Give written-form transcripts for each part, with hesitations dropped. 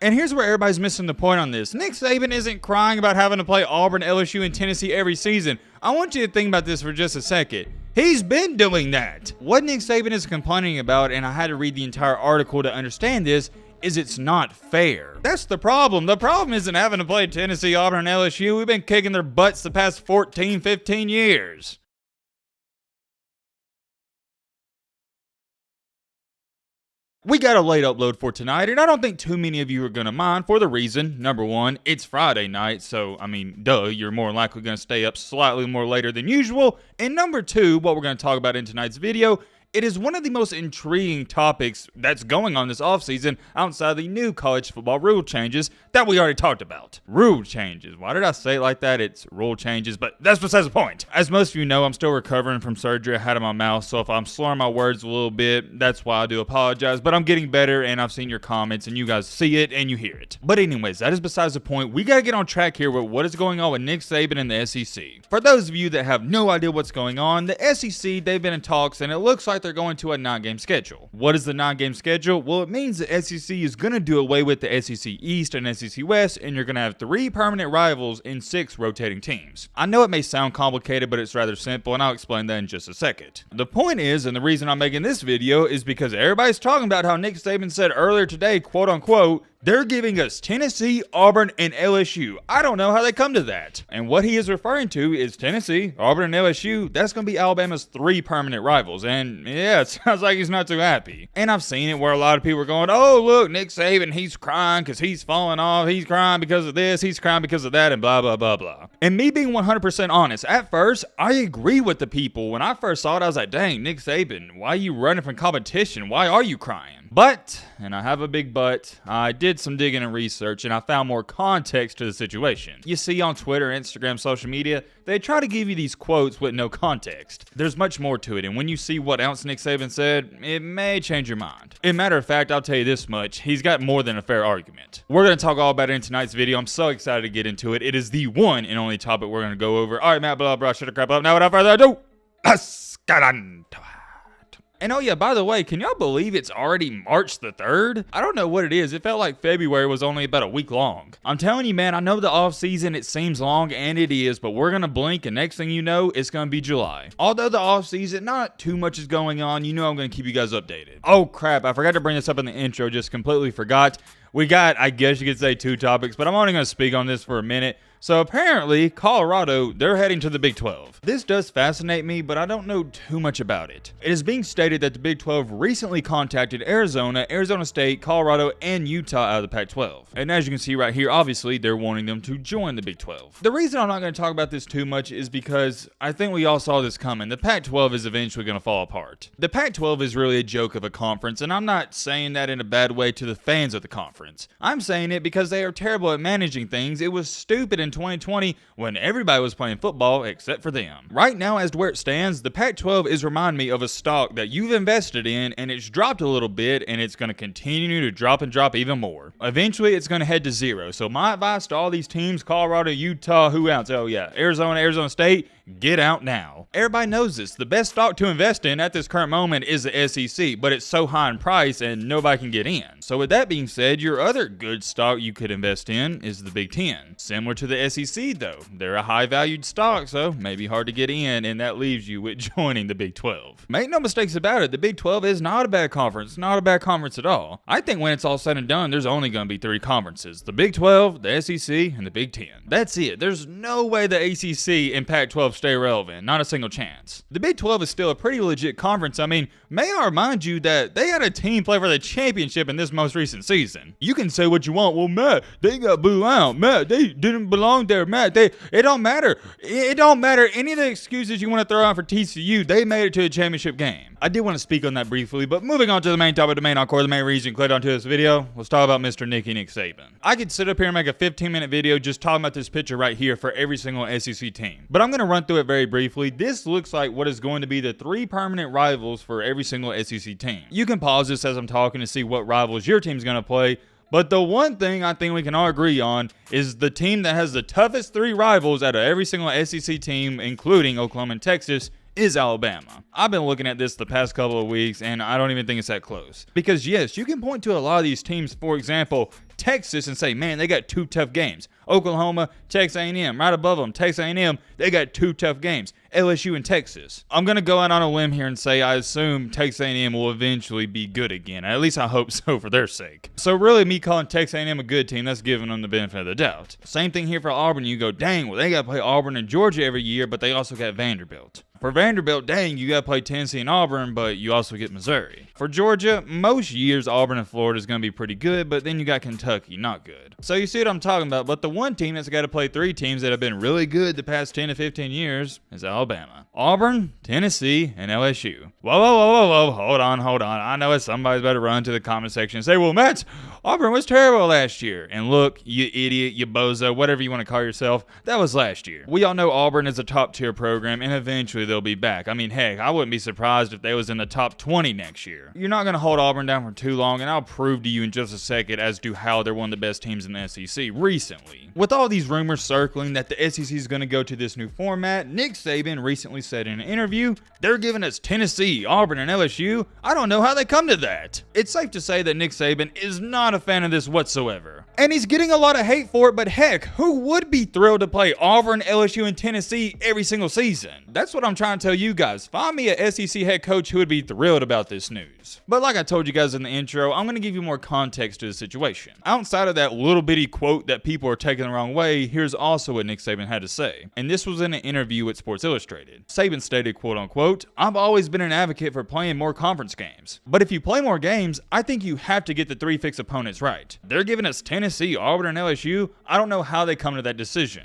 And here's where everybody's missing the point on this. Nick Saban isn't crying about having to play Auburn, LSU, and Tennessee every season. I want you to think about this for just a second. He's been doing that. What Nick Saban is complaining about, and I had to read the entire article to understand this, is it's not fair. That's the problem. The problem isn't having to play Tennessee, Auburn, and LSU. We've been kicking their butts the past 14, 15 years. We got a late upload for tonight, and I don't think too many of you are going to mind for the reason, number one, it's Friday night, so, I mean, duh, you're more likely going to stay up slightly more later than usual. And number two, what we're going to talk about in tonight's video, it is one of the most intriguing topics that's going on this offseason outside the new college football rule changes that we already talked about. Rule changes. Why did I say it like that? It's rule changes, but that's besides the point. As most of you know, I'm still recovering from surgery I had in my mouth, so if I'm slurring my words a little bit, that's why I do apologize, but I'm getting better, and I've seen your comments, and you guys see it, and you hear it. But anyways, that is besides the point. We gotta get on track here with what is going on with Nick Saban and the SEC. For those of you that have no idea what's going on, the SEC, they've been in talks, and it looks like they're going to a 9-game schedule. What is the 9-game schedule? Well, it means the SEC is going to do away with the SEC East and SEC West, and you're going to have 3 permanent rivals in 6 rotating teams. I know it may sound complicated, but it's rather simple, and I'll explain that in just a second. The point is, and the reason I'm making this video, is because everybody's talking about how Nick Saban said earlier today, quote unquote, they're giving us Tennessee, Auburn, and LSU. I don't know how they come to that. And what he is referring to is Tennessee, Auburn, and LSU. That's going to be Alabama's 3 permanent rivals. And yeah, it sounds like he's not too happy. And I've seen it where a lot of people are going, oh, look, Nick Saban, he's crying because he's falling off. He's crying because of this. He's crying because of that, and blah, blah, blah, blah. And me being 100% honest, at first, I agree with the people. When I first saw it, I was like, dang, Nick Saban, why are you running from competition? Why are you crying? But, and I have a big but, I did some digging and research, and I found more context to the situation. You see on Twitter, Instagram, social media, they try to give you these quotes with no context. There's much more to it, and when you see what else Nick Saban said, it may change your mind. As a matter of fact, I'll tell you this much, he's got more than a fair argument. We're going to talk all about it in tonight's video. I'm so excited to get into it. It is the one and only topic we're going to go over. All right, Matt, blah, blah, shut the crap up. Now, without further ado, let's get on to it. And oh yeah, by the way, can y'all believe it's already March the 3rd? I don't know what it is. It felt like February was only about a week long. I'm telling you, man, I know the off season, it seems long, and it is, but we're going to blink, and next thing you know, it's going to be July. Although the off season, not too much is going on, you know I'm going to keep you guys updated. Oh crap, I forgot to bring this up in the intro, just completely forgot. We got, I guess you could say, 2 topics, but I'm only going to speak on this for a minute. So apparently, Colorado, they're heading to the Big 12. This does fascinate me, but I don't know too much about it. It is being stated that the Big 12 recently contacted Arizona, Arizona State, Colorado, and Utah out of the Pac-12. And as you can see right here, obviously, they're wanting them to join the Big 12. The reason I'm not going to talk about this too much is because I think we all saw this coming. The Pac-12 is eventually going to fall apart. The Pac-12 is really a joke of a conference, and I'm not saying that in a bad way to the fans of the conference. I'm saying it because they are terrible at managing things. It was stupid in 2020 when everybody was playing football except for them. Right now, as to where it stands, the Pac-12 is reminding me of a stock that you've invested in, and it's dropped a little bit, and it's going to continue to drop and drop even more. Eventually, it's going to head to 0. So my advice to all these teams, Colorado, Utah, who else? Oh yeah, Arizona, Arizona State, get out now. Everybody knows this. The best stock to invest in at this current moment is the SEC, but it's so high in price and nobody can get in. So with that being said, your other good stock you could invest in is the Big 10. Similar to the SEC though. They're a high valued stock, so maybe hard to get in, and that leaves you with joining the Big 12. Make no mistakes about it, the Big 12 is not a bad conference. Not a bad conference at all. I think when it's all said and done, there's only going to be 3 conferences. The Big 12, the SEC, and the Big 10. That's it. There's no way the ACC and Pac-12 stay relevant. Not a single chance. The Big 12 is still a pretty legit conference. I mean, may I remind you that they had a team play for the championship in this most recent season. You can say what you want. Well, Matt, they got booed out. Matt, they didn't belong there. Matt, it don't matter. It don't matter. Any of the excuses you want to throw out for TCU, they made it to a championship game. I did want to speak on that briefly, but moving on to the main topic, the main encore, the main reason you clicked onto this video, let's talk about Mr. Nick Saban. I could sit up here and make a 15-minute video just talking about this picture right here for every single SEC team, but I'm going to run through it very briefly. This looks like what is going to be the 3 permanent rivals for every single SEC team. You can pause this as I'm talking to see what rivals your team's going to play, but the one thing I think we can all agree on is the team that has the toughest 3 rivals out of every single SEC team, including Oklahoma and Texas, is Alabama. I've been looking at this the past couple of weeks, and I don't even think it's that close. Because yes, you can point to a lot of these teams. For example, Texas and say, man, they got 2 tough games. Oklahoma, Texas A&M, right above them, Texas A&M, they got 2 tough games. LSU and Texas. I'm going to go out on a limb here and say I assume Texas A&M will eventually be good again. At least I hope so for their sake. So really, me calling Texas A&M a good team, that's giving them the benefit of the doubt. Same thing here for Auburn. You go, dang, well, they got to play Auburn and Georgia every year, but they also got Vanderbilt. For Vanderbilt, dang, you got to play Tennessee and Auburn, but you also get Missouri. For Georgia, most years Auburn and Florida is going to be pretty good, but then you got Kentucky, not good. So you see what I'm talking about, but the one team that's got to play 3 teams that have been really good the past 10 to 15 years is Alabama. Auburn, Tennessee, and LSU. Whoa, hold on. I know somebody's about to run to the comment section and say, well, Matt, Auburn was terrible last year. And look, you idiot, you bozo, whatever you want to call yourself, that was last year. We all know Auburn is a top-tier program, and eventually they'll be back. I mean, heck, I wouldn't be surprised if they was in the top 20 next year. You're not going to hold Auburn down for too long, and I'll prove to you in just a second as to how they're one of the best teams in the SEC recently. With all these rumors circling that the SEC is going to go to this new format, Nick Saban recently said in an interview, they're giving us Tennessee, Auburn, and LSU. I don't know how they come to that. It's safe to say that Nick Saban is not a fan of this whatsoever. And he's getting a lot of hate for it, but heck, who would be thrilled to play Auburn, LSU, and Tennessee every single season? That's what I'm trying to tell you guys. Find me a SEC head coach who would be thrilled about this news. But like I told you guys in the intro, I'm going to give you more context to the situation. Outside of that little bitty quote that people are taking the wrong way, here's also what Nick Saban had to say. And this was in an interview with Sports Illustrated. Saban stated, quote unquote, I've always been an advocate for playing more conference games. But if you play more games, I think you have to get the 3 fixed opponents right. They're giving us Tennessee, Auburn, and LSU. I don't know how they come to that decision.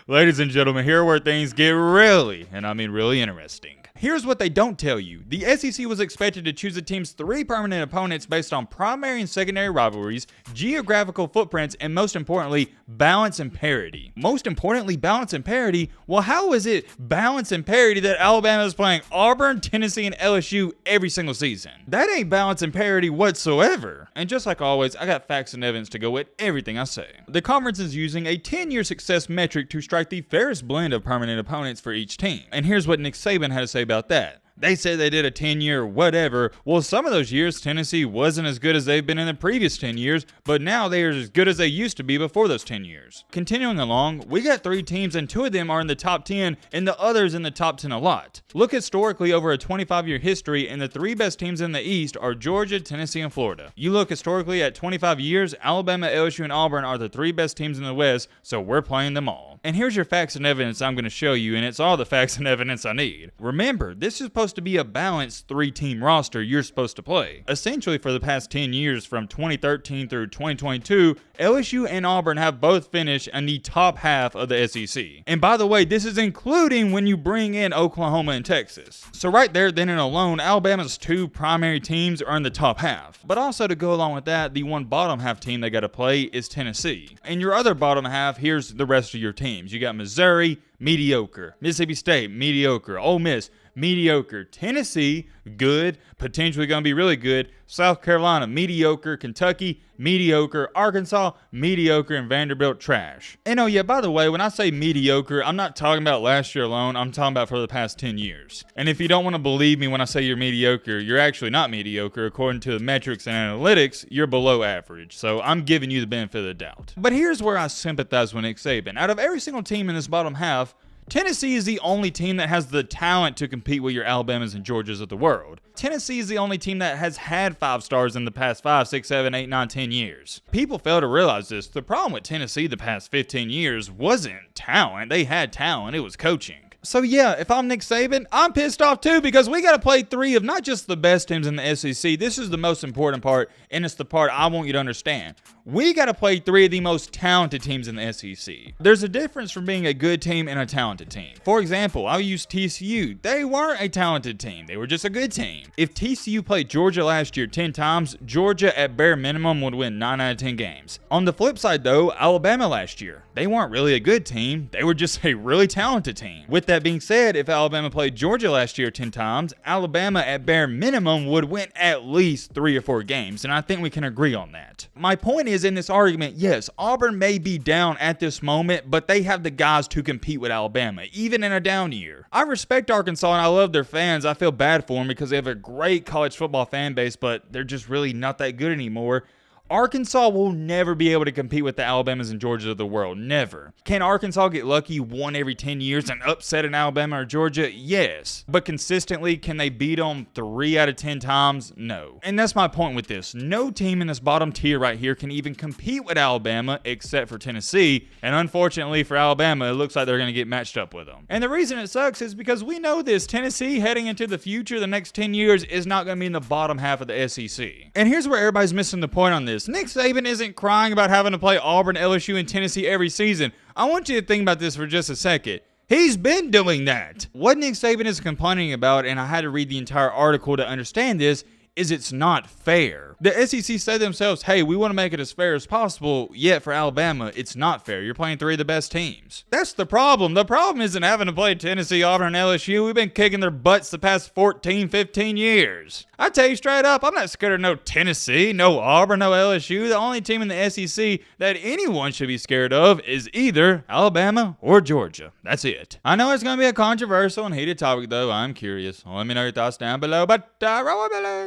Ladies and gentlemen, here where things get really, and I mean really interesting. Here's what they don't tell you. The SEC was expected to choose a team's 3 permanent opponents based on primary and secondary rivalries, geographical footprints, and most importantly, balance and parity. Most importantly, balance and parity? Well, how is it balance and parity that Alabama is playing Auburn, Tennessee, and LSU every single season? That ain't balance and parity whatsoever. And just like always, I got facts and evidence to go with everything I say. The conference is using a 10-year success metric to strike the fairest blend of permanent opponents for each team. And here's what Nick Saban had to say about that. They said they did a 10-year whatever. Well, some of those years, Tennessee wasn't as good as they've been in the previous 10 years, but now they are as good as they used to be before those 10 years. Continuing along, we got 3 teams and 2 of them are in the top 10 and the others in the top 10 a lot. Look historically over a 25-year history and the 3 best teams in the East are Georgia, Tennessee, and Florida. You look historically at 25 years, Alabama, LSU, and Auburn are the 3 best teams in the West, so we're playing them all. And here's your facts and evidence I'm going to show you, and it's all the facts and evidence I need. Remember, this is supposed to be a balanced 3-team roster you're supposed to play. Essentially, for the past 10 years, from 2013 through 2022, LSU and Auburn have both finished in the top half of the SEC. And by the way, this is including when you bring in Oklahoma and Texas. So right there, then and alone, Alabama's 2 primary teams are in the top half. But also to go along with that, the one bottom half team they got to play is Tennessee. And your other bottom half, here's the rest of your teams. You got Missouri, mediocre. Mississippi State, mediocre. Ole Miss, mediocre. Tennessee, good, potentially going to be really good. South Carolina, mediocre. Kentucky, mediocre. Arkansas, mediocre. And Vanderbilt, trash. And oh yeah, by the way, when I say mediocre, I'm not talking about last year alone. I'm talking about for the past 10 years. And if you don't want to believe me when I say you're mediocre, you're actually not mediocre. According to the metrics and analytics, you're below average. So I'm giving you the benefit of the doubt. But here's where I sympathize with Nick Saban. Out of every single team in this bottom half, Tennessee is the only team that has the talent to compete with your Alabamas and Georgias of the world. Tennessee is the only team that has had 5 stars in the past 5, 6, 7, 8, 9, 10 years. People fail to realize this. The problem with Tennessee the past 15 years wasn't talent. They had talent. It was coaching. So yeah, if I'm Nick Saban, I'm pissed off too because we got to play 3 of not just the best teams in the SEC. This is the most important part, and it's the part I want you to understand. We got to play 3 of the most talented teams in the SEC. There's a difference from being a good team and a talented team. For example, I'll use TCU. They weren't a talented team. They were just a good team. If TCU played Georgia last year 10 times, Georgia at bare minimum would win 9 out of 10 games. On the flip side though, Alabama last year, they weren't really a good team. They were just a really talented team. With that being said, if Alabama played Georgia last year 10 times, Alabama at bare minimum would win at least 3 or 4 games, and I think we can agree on that. My point is, in this argument, yes, Auburn may be down at this moment, but they have the guys to compete with Alabama, even in a down year. I respect Arkansas and I love their fans. I feel bad for them because they have a great college football fan base, but they're just really not that good anymore. Arkansas will never be able to compete with the Alabamas and Georgias of the world. Never. Can Arkansas get lucky one every 10 years and upset an Alabama or Georgia? Yes. But consistently, can they beat them 3 out of 10 times? No. And that's my point with this. No team in this bottom tier right here can even compete with Alabama except for Tennessee. And unfortunately for Alabama, it looks like they're going to get matched up with them. And the reason it sucks is because we know this. Tennessee heading into the future, the next 10 years, is not going to be in the bottom half of the SEC. And here's where everybody's missing the point on this. Nick Saban isn't crying about having to play Auburn, LSU, and Tennessee every season. I want you to think about this for just a second. He's been doing that. What Nick Saban is complaining about, and I had to read the entire article to understand this, is it's not fair. The SEC said themselves, hey, we want to make it as fair as possible, yet for Alabama, it's not fair. You're playing 3 of the best teams. That's the problem. The problem isn't having to play Tennessee, Auburn, and LSU. We've been kicking their butts the past 14, 15 years. I tell you straight up, I'm not scared of no Tennessee, no Auburn, no LSU. The only team in the SEC that anyone should be scared of is either Alabama or Georgia. That's it. I know it's going to be a controversial and heated topic, though. I'm curious. Let me know your thoughts down below, but roll below.